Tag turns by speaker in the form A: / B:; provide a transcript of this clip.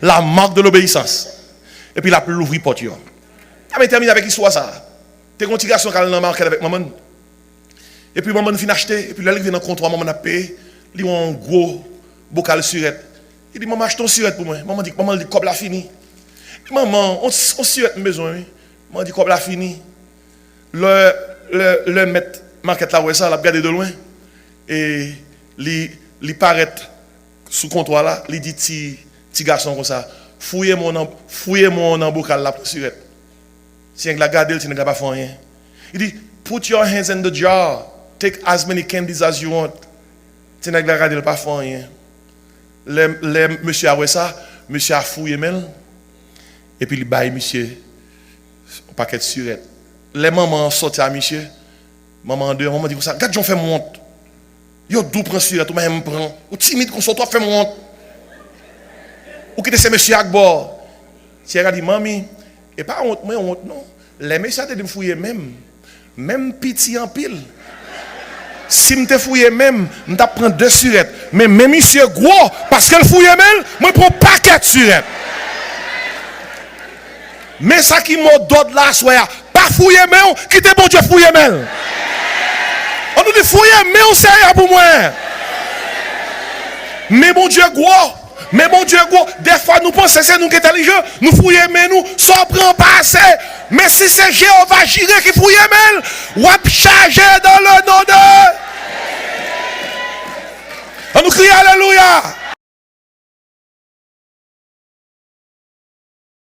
A: La marque de l'obéissance. Et puis, il a pu l'ouvrir porte. Mais termine avec l'histoire ça. T'es une garçon qui a marqué avec maman. Et puis, maman finit acheter. Et puis, là, il vient dans le comptoir, maman a payé. Il a un gros bocal surette. Il dit, maman, achète ton surette pour moi. Maman dit, comme la fini. Maman, on surette besoin. Maman dit, comme la fini. Le maître market là, ouais, ça, l'a regardé de loin. Et il paraît sous comptoir là. Il dit, petit garçon comme ça, fouillez mon bocal là pour surette. Si vous regardez, tu n'as pas fait rien. Il dit, put your hands in the jar. Take as many candies as you want. Tu n'as pas regardé, pas fait rien. Le monsieur a vu ça, monsieur a fouillé même. Et puis il baille monsieur un paquet de surette. Les mamans sortent à monsieur. Maman deux, maman dit comme ça, regarde, j'en fais mon honte. Yo d'où prend surette, ou même prend. Ou timide qu'on soit, toi fais mon honte. Ou quitte ce monsieur à bord. Si elle a dit, mamie, et pas honte, moi honte, non. Les messieurs te fouiller même pitié en pile. Si je te fouille même, je prends 2 surettes. Mais même monsieur gros, parce qu'elle fouille même, moi je prends paquet de surettes. Mais ça qui m'a donné là, soya, pas fouiller même, quittez bon Dieu fouiller même. On nous dit fouiller même, c'est rien pour moi. Mais bon Dieu gros. Mais mon Dieu, des fois nous pensons que c'est nous qui sommes intelligents, nous fouillons, mais nous, ça prend pas assez. Mais si c'est Jéhovah Jireh qui fouille, ou à charger dans le nom de. On nous crie Alléluia.